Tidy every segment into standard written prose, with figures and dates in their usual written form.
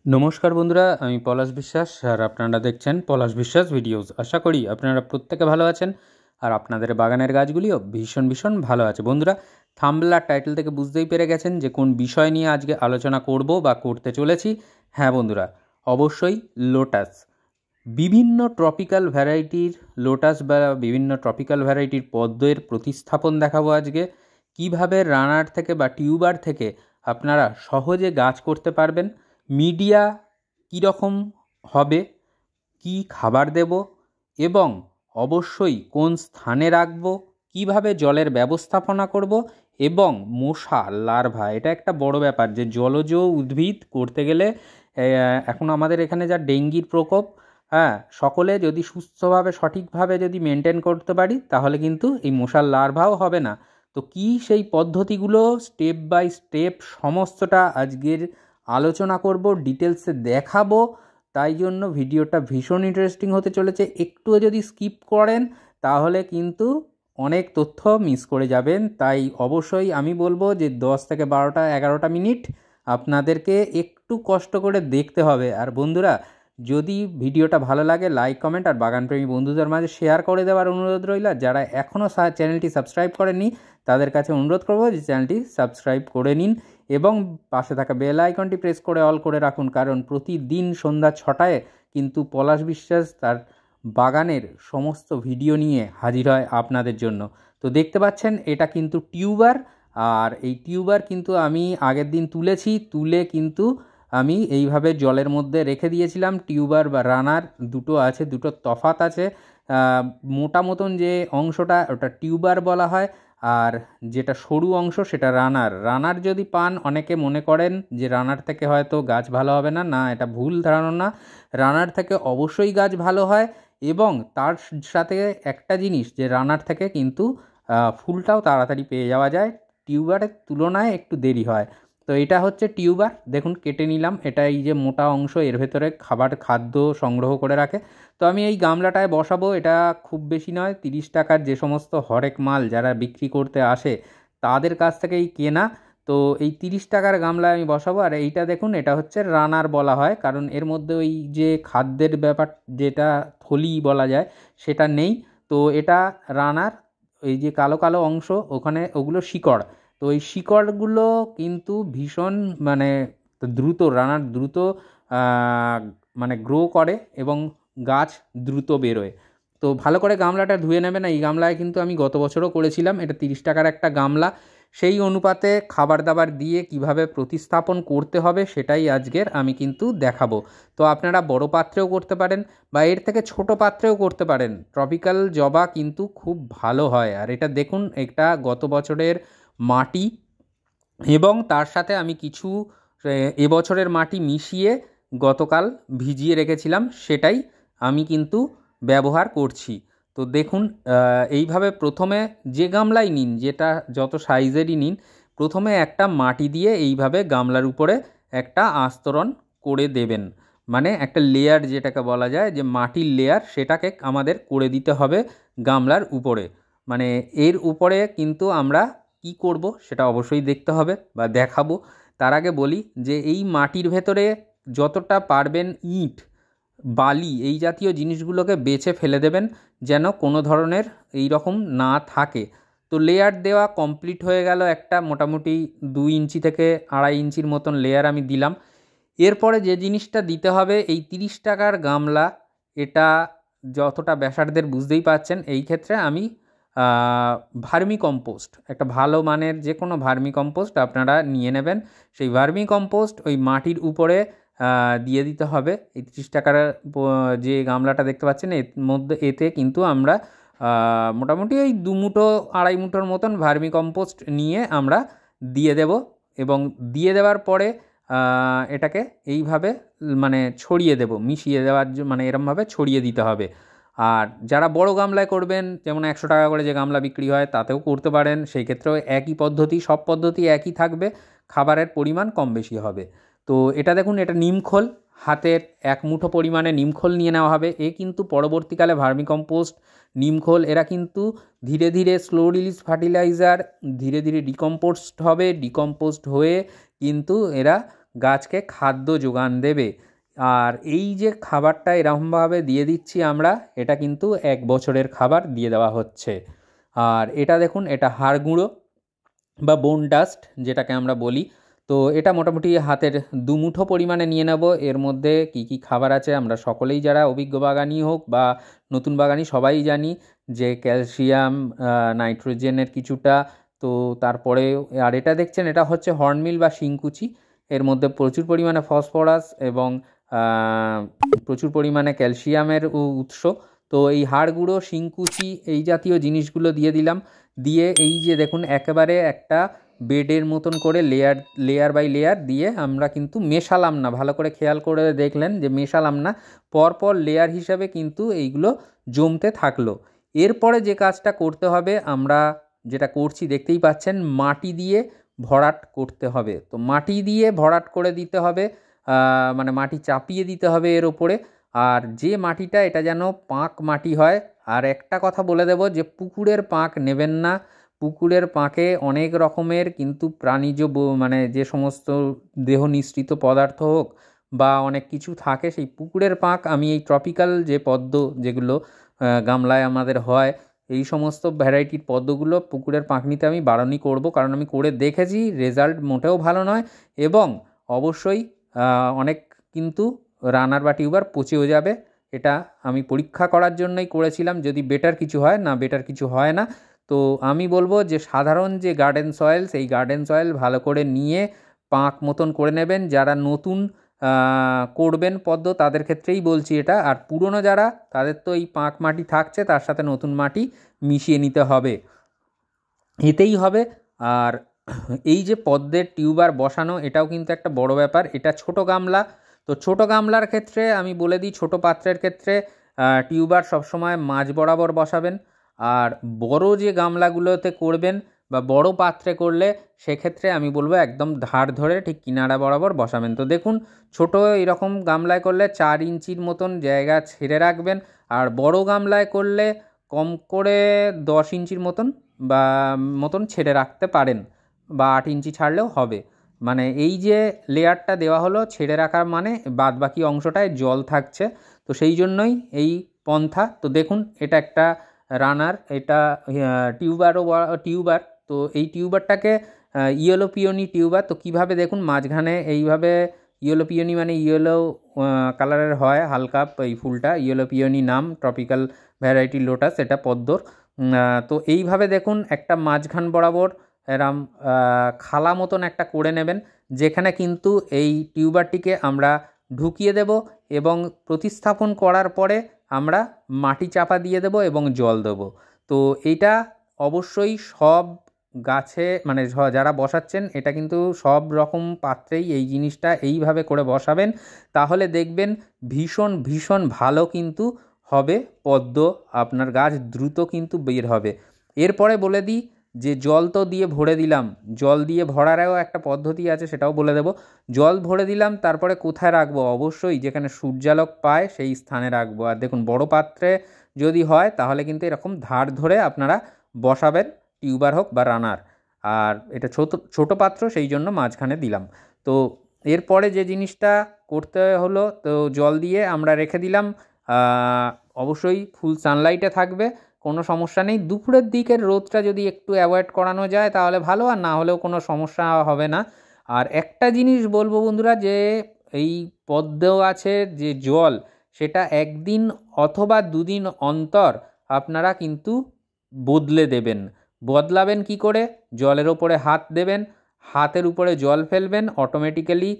নমস্কার বন্ধুরা, আমি পলাশ বিশ্বাস আর আপনারা দেখছেন পলাশ বিশ্বাস ভিডিওস। আশা করি আপনারা প্রত্যেকে ভালো আছেন আর আপনাদের বাগানের গাছগুলিও ভীষণ ভীষণ ভালো আছে। বন্ধুরা, থাম্বনেল আর টাইটেল থেকে বুঝতেই পেরে গেছেন যে কোন বিষয় নিয়ে আজকে আলোচনা করব বা করতে চলেছি। হ্যাঁ বন্ধুরা, অবশ্যই লোটাস। বিভিন্ন ট্রপিক্যাল ভ্যারাইটির লোটাস বা বিভিন্ন ট্রপিক্যাল ভ্যারাইটির পদ্মের প্রতিস্থাপন দেখাবো আজকে। কিভাবে রানার থেকে বা টিউবার থেকে আপনারা সহজে গাছ করতে পারবেন, মিডিয়া কীরকম হবে, কি খাবার দেব এবং অবশ্যই কোন স্থানে রাখব, কিভাবে জলের ব্যবস্থাপনা করব এবং মশা লার্ভা, এটা একটা বড় ব্যাপার যে জলজ উদ্ভিদ করতে গেলে এখন আমাদের এখানে যা ডেঙ্গির প্রকোপ, হ্যাঁ, সকলে যদি সুস্থভাবে সঠিকভাবে যদি মেনটেন করতে পারি তাহলে কিন্তু এই মশার লার্ভাও হবে না। তো কি সেই পদ্ধতিগুলো স্টেপ বাই স্টেপ সমস্তটা আজকের আলোচনা করব, ডিটেলসে দেখাবো। তাই জন্য ভিডিওটা ভীষণ ইন্টারেস্টিং হতে চলেছে। একটুও যদি স্কিপ করেন তাহলে কিন্তু অনেক তথ্য মিস করে যাবেন। তাই অবশ্যই আমি বলবো যে 10 থেকে 12টা 11টা মিনিট আপনাদেরকে একটু কষ্ট করে দেখতে হবে। আর বন্ধুরা, যদি ভিডিওটা ভালো লাগে লাইক কমেন্ট আর বাগানপ্রেমী বন্ধুদের মাঝে শেয়ার করে দেওয়ার অনুরোধ রইল। যারা এখনও চ্যানেলটি সাবস্ক্রাইব করেননি তাদের কাছে অনুরোধ করব যে চ্যানেলটি সাবস্ক্রাইব করে নিন এবং পাশে থাকা বেল আইকনটি প্রেস করে অল করে রাখুন, কারণ প্রতিদিন সন্ধ্যা 6টায় কিন্তু পলাশ বিশ্বাস তার বাগানের সমস্ত ভিডিও নিয়ে হাজির হয় আপনাদের জন্য। তো দেখতে পাচ্ছেন এটা কিন্তু টিউবার, আর এই টিউবার কিন্তু আমি আগের দিন তুলে কিন্তু আমি এইভাবে জলের মধ্যে রেখে দিয়েছিলাম। টিউবার বা রানার দুটো আছে, দুটো তফাৎ আছে। মোটা মতন যে অংশটা ওটা টিউবার বলা হয়, আর যেটা সরু অংশ সেটা রানার যদি পান অনেকে মনে করেন যে রানার থেকে হয়তো গাছ ভালো হবে না, না, এটা ভুল ধারণা। রানার থেকে অবশ্যই গাছ ভালো হয় এবং তার সাথে একটা জিনিস যে রানার থেকে কিন্তু ফুলটাও তাড়াতাড়ি পেয়ে যাওয়া যায়, টিউবারের তুলনায় একটু দেরি হয়। তো এটা হচ্ছে টিউবার, দেখুন কেটে নিলাম। এটা এই যে মোটা অংশ, এর ভেতরে খাদ্য সংগ্রহ করে রাখে। তো আমি এই গামলাটায় বসাবো। এটা খুব বেশি নয়, 30 টাকার যে সমস্ত হরেক মাল যারা বিক্রি করতে আসে তাদের কাছ থেকেই কেনা। তো এই 30 টাকার গামলায় আমি বসাবো। আর এইটা দেখুন, এটা হচ্ছে রানার বলা হয় কারণ এর মধ্যে ওই যে খাদ্যের ব্যাপার, যেটা থলি বলা যায়, সেটা নেই। তো এটা রানার। এই যে কালো কালো অংশ ওখানে ওগুলো শিকড়। তো এই শিকড়গুলো কিন্তু ভীষণ মানে রানার দ্রুত মানে গ্রো করে এবং গাছ দ্রুত বেরোয়। তো ভালো করে গামলাটা ধুয়ে নেবেন। এই গামলায় কিন্তু আমি গত বছরও করেছিলাম। এটা 30 টাকার একটা গামলা। সেই অনুপাতে খাবার দাবার দিয়ে কিভাবে প্রতিস্থাপন করতে হবে সেটাই আজকের আমি কিন্তু দেখাবো। তো আপনারা বড় পাত্রেও করতে পারেন বা এর থেকে ছোট পাত্রেও করতে পারেন। ট্রপিক্যাল জবা কিন্তু খুব ভালো হয়। আর এটা দেখুন, এটা গত বছরের মাটি এবং তার সাথে আমি কিছু এবছরের মাটি মিশিয়ে গতকাল ভিজিয়ে রেখেছিলাম, সেটাই আমি কিন্তু ব্যবহার করছি। তো দেখুন, এইভাবে প্রথমে যে গামলাই নিন, যেটা যত সাইজেরই নিন, প্রথমে একটা মাটি দিয়ে এইভাবে গামলার উপরে একটা আস্তরণ করে দেবেন। মানে একটা লেয়ার, যেটাকে বলা যায় যে মাটির লেয়ার, সেটাকে আমাদের করে দিতে হবে গামলার উপরে। মানে এর উপরে কিন্তু আমরা কি করব সেটা অবশ্যই দেখতে হবে বা দেখাবো। তার আগে বলি যে এই মাটির ভেতরে যতটা পারবেন ইট, বালি, এই জাতীয় জিনিসগুলোকে বেছে ফেলে দেবেন যেন কোনো ধরনের এই রকম না থাকে। তো লেয়ার দেওয়া কমপ্লিট হয়ে গেল। একটা মোটামুটি 2 ইঞ্চি থেকে 2.5 ইঞ্চির মতন লেয়ার আমি দিলাম। এরপরে যে জিনিসটা দিতে হবে, এই 30 টাকার গামলা, এটা যতটা ব্যাসার্ধের বুঝতেই পাচ্ছেন। এই ক্ষেত্রে আমি ভার্মি কম্পোস্ট, একটা ভালো মানের যে কোনো ভার্মি কম্পোস্ট আপনারা নিয়ে নেবেন। সেই ভার্মি কম্পোস্ট ওই মাটির উপরে দিয়ে দিতে হবে। এই 30 টাকার যে গামলাটা দেখতে পাচ্ছেন এর মধ্যে, এতে কিন্তু আমরা মোটামুটি ওই 2 মুঠো 2.5 মুঠোর মতন ভার্মি কম্পোস্ট নিয়ে আমরা দিয়ে দেব। এবং দিয়ে দেওয়ার পরে এটাকে এইভাবে মানে ছড়িয়ে দেব, মিশিয়ে দেওয়ার মানে এরমভাবে ছড়িয়ে দিতে হবে। আর যারা বড় গামলায় করবেন, যেমন 100 টাকা করে যে গামলা বিক্রি হয় তাতেও করতে পারেন, সেই ক্ষেত্রেও একই পদ্ধতি, সব পদ্ধতি একই থাকবে, খাবারের পরিমাণ কম বেশি হবে। তো এটা দেখুন, এটা নিমখোল, হাতের 1 মুঠো পরিমাণে নিমখোল নিয়ে নেওয়া হবে। এ কিন্তু পরবর্তীকালে ভার্মিকম্পোস্ট, নিমখোল, এরা কিন্তু ধীরে ধীরে স্লো রিলিজ ফার্টিলাইজার, ধীরে ধীরে ডিকম্পোস্ট হয়ে কিন্তু এরা গাছকে খাদ্য যোগান দেবে। আর এই যে খাবারটা এরকমভাবে দিয়ে দিচ্ছি আমরা, এটা কিন্তু 1 বছরের খাবার দিয়ে দেওয়া হচ্ছে। আর এটা দেখুন, এটা হাড় গুঁড়ো বা বোন ডাস্ট যেটাকে আমরা বলি। তো এটা মোটামুটি হাতের 2 মুঠো পরিমাণে নিয়ে নেব। এর মধ্যে কি কি খাবার আছে আমরা সকলেই, যারা অভিজ্ঞ বাগানি হোক বা নতুন বাগানি, সবাই জানি যে ক্যালসিয়াম, নাইট্রোজেনের কিছুটা, তো তারপরে আর এটা দেখছেন এটা হচ্ছে হর্নমিল বা শিংকুচি। এর মধ্যে প্রচুর পরিমাণে ফসফরাস এবং প্রচুর পরিমাণে ক্যালসিয়ামের উৎস। তো এই হাড় গুঁড়ো, শিংকুচি, এই জাতীয় জিনিসগুলো দিয়ে দিলাম। দিয়ে এই যে দেখুন একেবারে একটা বেডের মতন করে লেয়ার বাই লেয়ার দিয়ে আমরা কিন্তু মেশালাম না, ভালো করে খেয়াল করে দেখলেন যে মেশালাম না, পরপর লেয়ার হিসাবে কিন্তু এইগুলো জমতে থাকলো। এরপরে যে কাজটা করতে হবে, আমরা যেটা করছি দেখতেই পাচ্ছেন, মাটি দিয়ে ভরাট করতে হবে। তো মাটি দিয়ে ভরাট করে দিতে হবে, মানে মাটি চাপিয়ে দিতে হবে এর ওপরে। আর যে মাটিটা, এটা যেন পাঁক মাটি হয়। আর একটা কথা বলে দেব যে পুকুরের পাঁক নেবেন না। পুকুরের পাঁকে অনেক রকমের কিন্তু প্রাণীজ মানে যে সমস্ত দেহ নিঃসৃত পদার্থ হোক বা অনেক কিছু থাকে, সেই পুকুরের পাঁক আমি এই ট্রপিক্যাল যে পদ্ম যেগুলো গামলায় আমাদের হয়, এই সমস্ত ভ্যারাইটির পদ্মগুলো পুকুরের পাঁক নিতে আমি বারণই করব, কারণ আমি করে দেখেছি রেজাল্ট মোটেও ভালো নয়। এবং অবশ্যই অনেক কিন্তু রানার বা টিউবার পচেও যাবে। এটা আমি পরীক্ষা করার জন্যই করেছিলাম, যদি বেটার কিছু হয়, না বেটার কিছু হয় না। তো আমি বলবো যে সাধারণ যে গার্ডেন সয়েল, সেই গার্ডেন সয়েল ভালো করে নিয়ে পাঁক মতন করে নেবেন। যারা নতুন করবেন পদ্ম, তাদের ক্ষেত্রেই বলছি এটা। আর পুরনো যারা, তাদের তো এই পাঁক মাটি থাকছে, তার সাথে নতুন মাটি মিশিয়ে নিতে হবে, এতেই হবে। আর এই যে পদ্মের টিউবার বসানো, এটাও কিন্তু একটা বড় ব্যাপার। এটা ছোট গামলা, তো ছোট গামলার ক্ষেত্রে আমি বলে দিই, ছোট পাত্রের ক্ষেত্রে টিউবার সবসময় মাঝ বরাবর বসাবেন। আর বড় যে গামলাগুলোতে করবেন বা বড় পাত্রে করলে, সেক্ষেত্রে আমি বলবো একদম ধার ধরে ঠিক কিনারা বরাবর বসাবেন। তো দেখুন, ছোট এরকম গামলায় করলে 4 ইঞ্চির মতন জায়গা ছেড়ে রাখবেন। আর বড় গামলায় করলে কম করে 10 ইঞ্চির মতন ছেড়ে রাখতে পারেন, বা 8 ইঞ্চি ছাড়লেও হবে। মানে এই যে লেয়ারটা দেওয়া হলো ছেড়ে রাখার, মানে বাদ বাকি অংশটায় জল থাকছে, তো সেই জন্যই এই পন্থা। তো দেখুন, এটা একটা রানার, এটা টিউবার। তো এই টিউবারটাকে ইয়েলো পিওনি টিউবার। তো কিভাবে দেখুন, মাঝখানে এইভাবে ইয়েলো পিওনি মানে ইয়েলো কালারের হয় হালকা, এই ফুলটা ইয়েলো পিওনি নাম, ট্রপিক্যাল ভ্যারাইটি লোটাস, এটা পদ্মর। তো এইভাবে দেখুন একটা মাঝখান বরাবর এরম খালা মতন একটা করে নেবেন, যেখানে কিন্তু এই টিউবারটিকে আমরা ঢুকিয়ে দেব এবং প্রতিস্থাপন করার পরে আমরা মাটি চাপা দিয়ে দেব এবং জল দেব। তো এইটা অবশ্যই সব গাছে, মানে যারা বসাচ্ছেন, এটা কিন্তু সব রকম পাত্রেই এই জিনিসটা এইভাবে করে বসাবেন, তাহলে দেখবেন ভীষণ ভীষণ ভালো কিন্তু হবে পদ্ম, আপনার গাছ দ্রুত কিন্তু বের হবে। এরপরে বলে দিই যে জল তো দিয়ে ভরে দিলাম, জল দিয়ে ভরারও একটা পদ্ধতি আছে, সেটাও বলে দেব। জল ভরে দিলাম, তারপরে কোথায় রাখবো? অবশ্যই যেখানে সূর্যালোক পায় সেই স্থানে রাখবো। আর দেখুন, বড় পাত্রে যদি হয় তাহলে কিন্তু এরকম ধার ধরে আপনারা বসাবেন, টিউবার হোক বা রানার। আর এটা ছোট পাত্র, সেই জন্য মাঝখানে দিলাম। তো এরপরে যে জিনিসটা করতে হলো, তো জল দিয়ে আমরা রেখে দিলাম, অবশ্যই ফুল সানলাইটে থাকবে, কোনো সমস্যা নেই। দুপুরের দিকের রোদটা যদি একটু অ্যাভয়েড করানো যায় তাহলে ভালো, আর না হলেও কোনো সমস্যা হবে না। আর একটা জিনিস বলবো বন্ধুরা, যে এই পদ্ম গাছের যে জল, সেটা 1 দিন অথবা 2 দিন অন্তর আপনারা কিন্তু বদলে দেবেন। বদলাবেন কি করে? জলের ওপরে হাত দেবেন, হাতের উপরে জল ফেলবেন, অটোমেটিক্যালি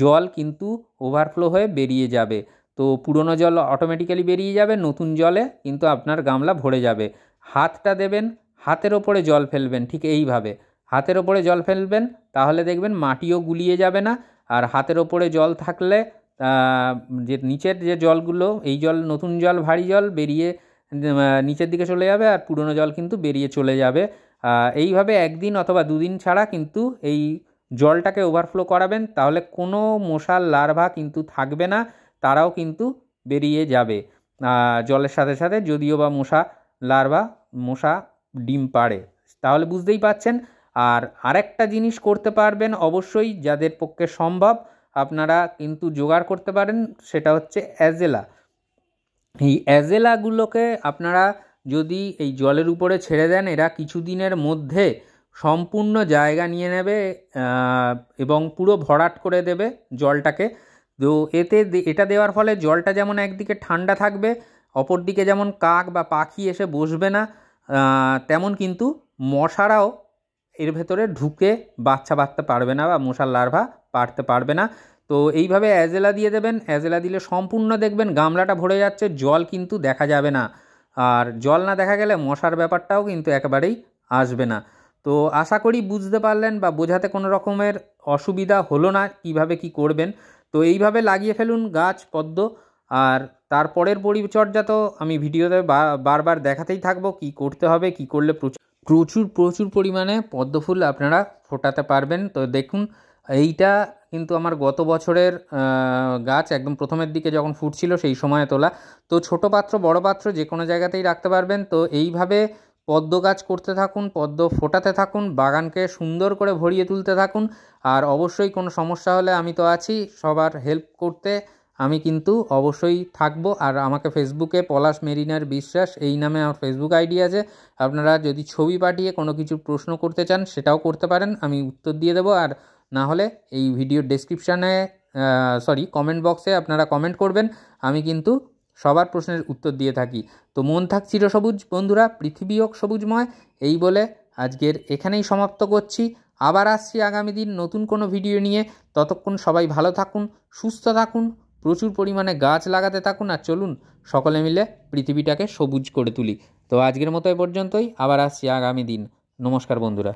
জল কিন্তু ওভারফ্লো হয়ে বেরিয়ে যাবে। তো পুরনো জল অটোমেটিক্যালি বেরিয়ে যাবে, নতুন জলে কিন্তু আপনার গামলা ভরে যাবে। হাতটা দেবেন, হাতের ওপরে জল ফেলবেন, ঠিক এইভাবে হাতের ওপরে জল ফেলবেন, তাহলে দেখবেন মাটিও গুলিয়ে যাবে না। আর হাতের ওপরে জল থাকলে যে নিচের যে জলগুলো, এই জল নতুন জল, ভারী জল বেরিয়ে নিচের দিকে চলে যাবে, আর পুরনো জল কিন্তু বেরিয়ে চলে যাবে। এইভাবে 1 দিন অথবা 2 দিন ছাড়া কিন্তু এই জলটাকে ওভারফ্লো করাবেন, তাহলে কোনো মশার লার্ভা কিন্তু থাকবে না, তারাও কিন্তু বেরিয়ে যাবে জলের সাথে সাথে, যদিও বা মশা ডিম পাড়ে, তাহলে বুঝতেই পাচ্ছেন। আর আরেকটা জিনিস করতে পারবেন অবশ্যই, যাদের পক্ষে সম্ভব, আপনারা কিন্তু জোগাড় করতে পারেন, সেটা হচ্ছে অ্যাজেলা। এই অ্যাজেলাগুলোকে আপনারা যদি এই জলের উপরে ছেড়ে দেন, এরা কিছুদিনের মধ্যে সম্পূর্ণ জায়গা নিয়ে নেবে এবং পুরো ভরাট করে দেবে জলটাকে। তো এটা দেওয়ার ফলে জলটা যেমন একদিকে ঠান্ডা থাকবে, অপরদিকে যেমন কাক বা পাখি এসে বসবে না, তেমন কিন্তু মশারাও এর ভেতরে ঢুকে বাচ্চা বাঁধতে পারবে না বা মশার লার্ভা পারতে পারবে না। তো এইভাবে অ্যাজেলা দিয়ে দেবেন। অ্যাজেলা দিলে সম্পূর্ণ দেখবেন গামলাটা ভরে যাচ্ছে, জল কিন্তু দেখা যাবে না। আর জল না দেখা গেলে মশার ব্যাপারটাও কিন্তু একেবারেই আসবে না। তো আশা করি বুঝতে পারলেন বা বোঝাতে কোনো রকমের অসুবিধা হলো না কিভাবে কি করবেন। তো এইভাবে লাগিয়ে ফেলুন গাছ পদ্ম। আর তারপরের পরিচর্যা তো আমি ভিডিওতে বারবার দেখাতেই থাকবো, কি করতে হবে, কি করলে প্রচুর প্রচুর পরিমাণে পদ্ম ফুল আপনারা ফোটাতে পারবেন। তো দেখুন, এইটা কিন্তু আমার গত বছরের গাছ, একদম প্রথমের দিকে যখন ফুটছিল সেই সময়ে তোলা। তো ছোট পাত্র বড় পাত্র যে কোনো জায়গাতেই রাখতে পারবেন। তো এইভাবে পদ্ম গাছ করতে থাকুন, পদ্ম ফোটাতে থাকুন, বাগানকে সুন্দর করে ভরিয়ে তুলতে থাকুন। আর অবশ্যই কোনো সমস্যা হলে আমি তো আছি সবার হেল্প করতে, আমি কিন্তু অবশ্যই থাকবো। আর আমাকে ফেসবুকে পলাশ মেরিনার বিশ্বাস এই নামে আমার ফেসবুক আইডি আছে। আপনারা যদি ছবি পাঠিয়ে কোনো কিছু প্রশ্ন করতে চান সেটাও করতে পারেন, আমি উত্তর দিয়ে দেবো। আর না হলে এই ভিডিওর ডেসক্রিপশানে কমেন্ট বক্সে আপনারা কমেন্ট করবেন, আমি কিন্তু সবার প্রশ্নের উত্তর দিয়ে থাকি। তো মন থাক চিরসবুজ বন্ধুরা, পৃথিবী হোক সবুজময়, এই বলে আজকের এখানেই সমাপ্ত করছি। আবার আসছি আগামী দিন নতুন কোনো ভিডিও নিয়ে। ততক্ষণ সবাই ভালো থাকুন, সুস্থ থাকুন, প্রচুর পরিমাণে গাছ লাগাতে থাকুন। আর চলুন সকলে মিলে পৃথিবীটাকে সবুজ করে তুলি। তো আজকের মতো এ পর্যন্তই, আবার আসছি আগামী দিন। নমস্কার বন্ধুরা।